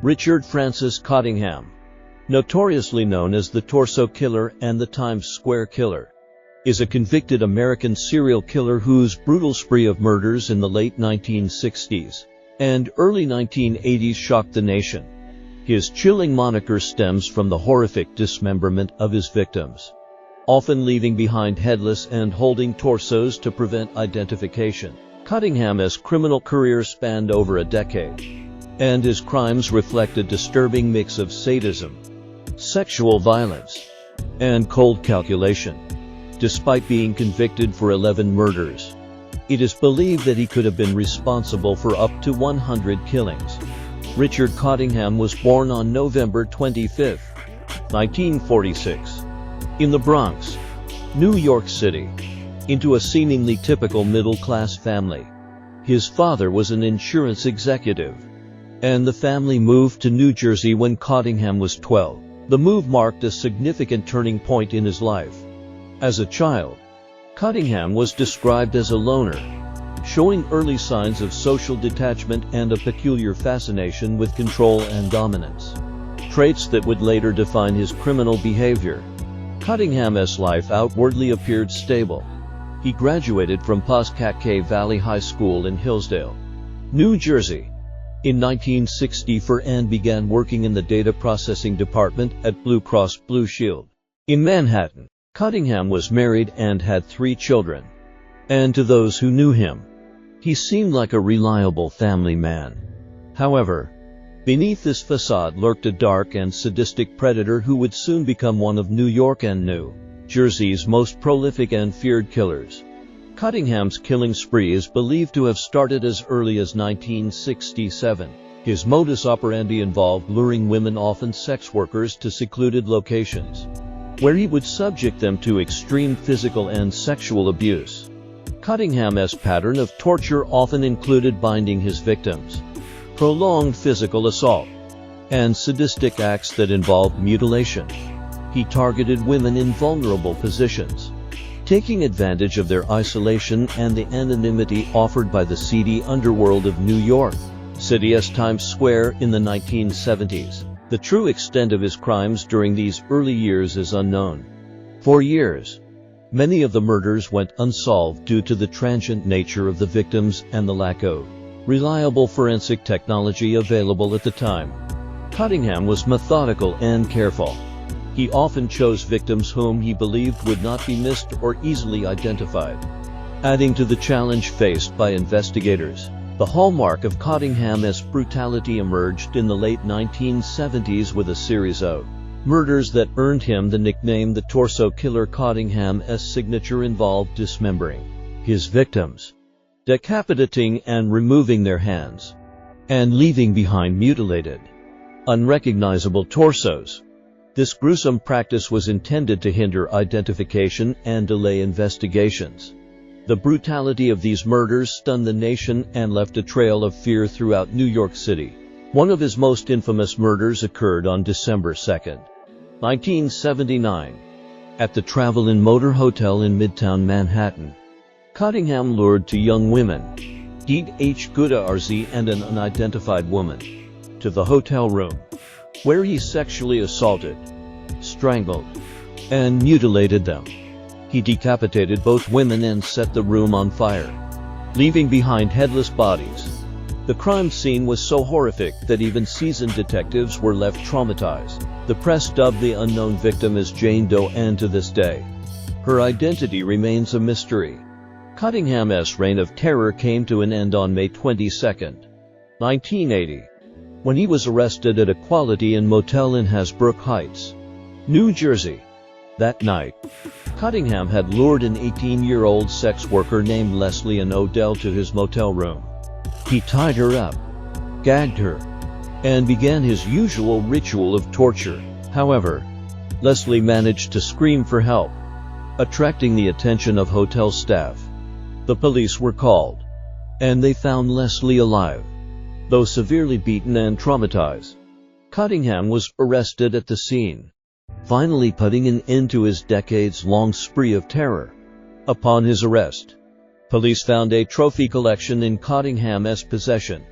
Richard Francis Cottingham, notoriously known as the Torso Killer and the Times Square Killer, is a convicted American serial killer whose brutal spree of murders in the late 1960s and early 1980s shocked the nation. His chilling moniker stems from the horrific dismemberment of his victims, often leaving behind headless and holding torsos to prevent identification. Cottingham's criminal career spanned over a decade, and his crimes reflect a disturbing mix of sadism, sexual violence, and cold calculation. Despite being convicted for 11 murders, it is believed that he could have been responsible for up to 100 killings. Richard Cottingham was born on November 25, 1946, in the Bronx, New York City, into a seemingly typical middle-class family. His father was an insurance executive, and the family moved to New Jersey when Cottingham was 12. The move marked a significant turning point in his life. As a child, Cottingham was described as a loner, showing early signs of social detachment and a peculiar fascination with control and dominance, traits that would later define his criminal behavior. Cottingham's life outwardly appeared stable. He graduated from Pascagoula Valley High School in Hillsdale, New Jersey, in 1964 and began working in the data processing department at Blue Cross Blue Shield in Manhattan. Cottingham was married and had 3 children, and to those who knew him, he seemed like a reliable family man. However, beneath this facade lurked a dark and sadistic predator who would soon become one of New York and New Jersey's most prolific and feared killers. Cottingham's killing spree is believed to have started as early as 1967. His modus operandi involved luring women, often sex workers, to secluded locations, where he would subject them to extreme physical and sexual abuse. Cottingham's pattern of torture often included binding his victims, prolonged physical assault, and sadistic acts that involved mutilation. He targeted women in vulnerable positions, taking advantage of their isolation and the anonymity offered by the seedy underworld of New York City's Times Square in the 1970s. The true extent of his crimes during these early years is unknown. For years, many of the murders went unsolved due to the transient nature of the victims and the lack of reliable forensic technology available at the time. Cottingham was methodical and careful. He often chose victims whom he believed would not be missed or easily identified, adding to the challenge faced by investigators. The hallmark of Cottingham's brutality emerged in the late 1970s with a series of murders that earned him the nickname the Torso Killer. Cottingham's signature involved dismembering his victims, decapitating and removing their hands, and leaving behind mutilated, unrecognizable torsos. This gruesome practice was intended to hinder identification and delay investigations. The brutality of these murders stunned the nation and left a trail of fear throughout New York City. One of his most infamous murders occurred on December 2, 1979, at the Travel and Motor Hotel in Midtown Manhattan. Cottingham lured 2 young women, D.H. Goodarzi and an unidentified woman, to the hotel room, where he sexually assaulted, strangled, and mutilated them. He decapitated both women and set the room on fire, leaving behind headless bodies. The crime scene was so horrific that even seasoned detectives were left traumatized. The press dubbed the unknown victim as Jane Doe, and to this day, her identity remains a mystery. Cottingham's reign of terror came to an end on May 22, 1980, when he was arrested at a Quality Inn motel in Hasbrook Heights, New Jersey. That night, Cottingham had lured an 18-year-old sex worker named Leslie Ann Odell to his motel room. He tied her up, gagged her, and began his usual ritual of torture. However, Leslie managed to scream for help, attracting the attention of hotel staff. The police were called, and they found Leslie alive, though severely beaten and traumatized. Cottingham was arrested at the scene, finally putting an end to his decades-long spree of terror. Upon his arrest, police found a trophy collection in Cottingham's possession,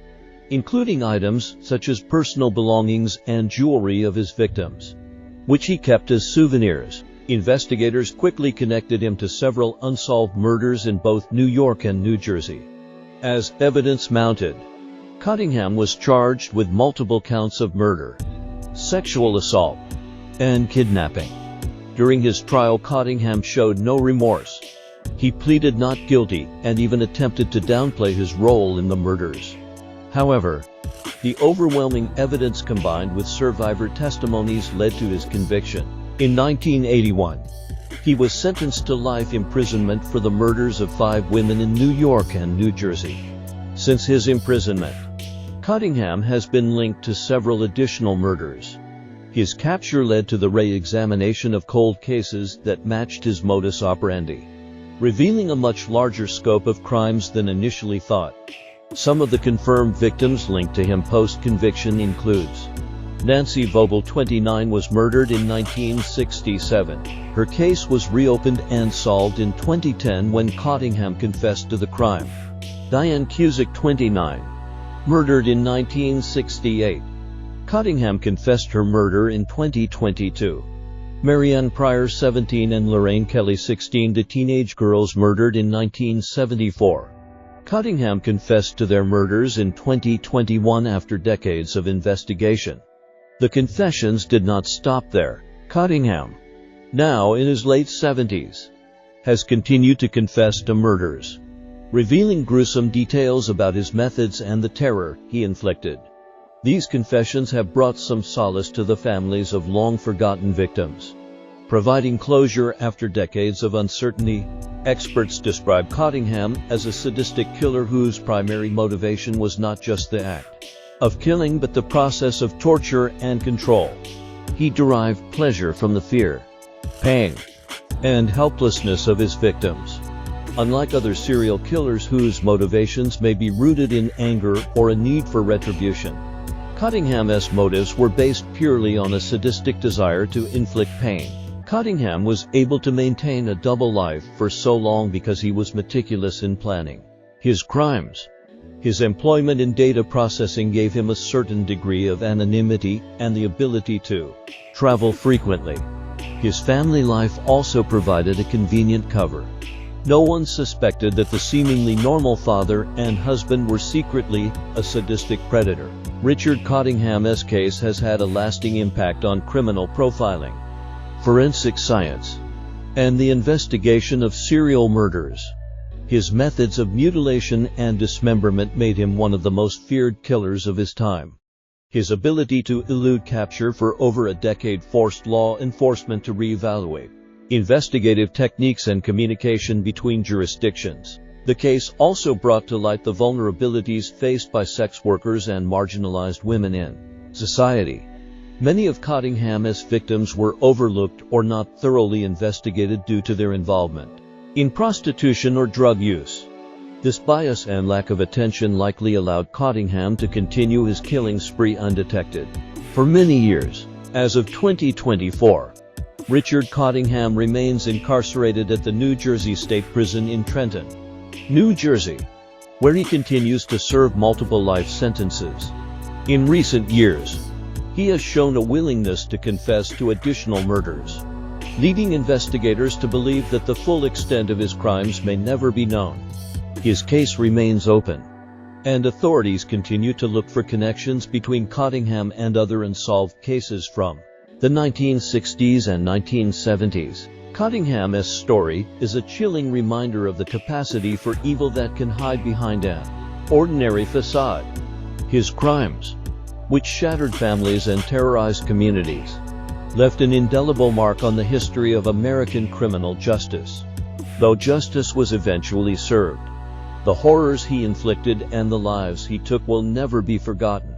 including items such as personal belongings and jewelry of his victims, which he kept as souvenirs. Investigators quickly connected him to several unsolved murders in both New York and New Jersey. As evidence mounted, Cottingham was charged with multiple counts of murder, sexual assault, and kidnapping. During his trial, Cottingham showed no remorse. He pleaded not guilty and even attempted to downplay his role in the murders. However, the overwhelming evidence combined with survivor testimonies led to his conviction. In 1981, he was sentenced to life imprisonment for the murders of 5 women in New York and New Jersey. Since his imprisonment, Cottingham has been linked to several additional murders. His capture led to the re-examination of cold cases that matched his modus operandi, revealing a much larger scope of crimes than initially thought. Some of the confirmed victims linked to him post-conviction includes Nancy Vogel, 29, was murdered in 1967. Her case was reopened and solved in 2010 when Cottingham confessed to the crime. Diane Cusick, 29, murdered in 1968. Cottingham confessed her murder in 2022. Marianne Pryor, 17, and Lorraine Kelly, 16, the teenage girls murdered in 1974. Cottingham confessed to their murders in 2021 after decades of investigation. The confessions did not stop there. Cottingham, now in his late 70s, has continued to confess to murders, revealing gruesome details about his methods and the terror he inflicted. These confessions have brought some solace to the families of long-forgotten victims, providing closure after decades of uncertainty. Experts describe Cottingham as a sadistic killer whose primary motivation was not just the act of killing but the process of torture and control. He derived pleasure from the fear, pain, and helplessness of his victims. Unlike other serial killers whose motivations may be rooted in anger or a need for retribution, Cottingham's motives were based purely on a sadistic desire to inflict pain. Cottingham was able to maintain a double life for so long because he was meticulous in planning his crimes. His employment in data processing gave him a certain degree of anonymity and the ability to travel frequently. His family life also provided a convenient cover. No one suspected that the seemingly normal father and husband were secretly a sadistic predator. Richard Cottingham's case has had a lasting impact on criminal profiling, forensic science, and the investigation of serial murders. His methods of mutilation and dismemberment made him one of the most feared killers of his time. His ability to elude capture for over a decade forced law enforcement to reevaluate investigative techniques and communication between jurisdictions. The case also brought to light the vulnerabilities faced by sex workers and marginalized women in society. Many of Cottingham's victims were overlooked or not thoroughly investigated due to their involvement in prostitution or drug use. This bias and lack of attention likely allowed Cottingham to continue his killing spree undetected for many years. As of 2024, Richard Cottingham remains incarcerated at the New Jersey State Prison in Trenton, New Jersey, where he continues to serve multiple life sentences. In recent years, he has shown a willingness to confess to additional murders, leading investigators to believe that the full extent of his crimes may never be known. His case remains open, and authorities continue to look for connections between Cottingham and other unsolved cases from the 1960s and 1970s. Cottingham's story is a chilling reminder of the capacity for evil that can hide behind an ordinary facade. His crimes, which shattered families and terrorized communities, left an indelible mark on the history of American criminal justice. Though justice was eventually served, the horrors he inflicted and the lives he took will never be forgotten.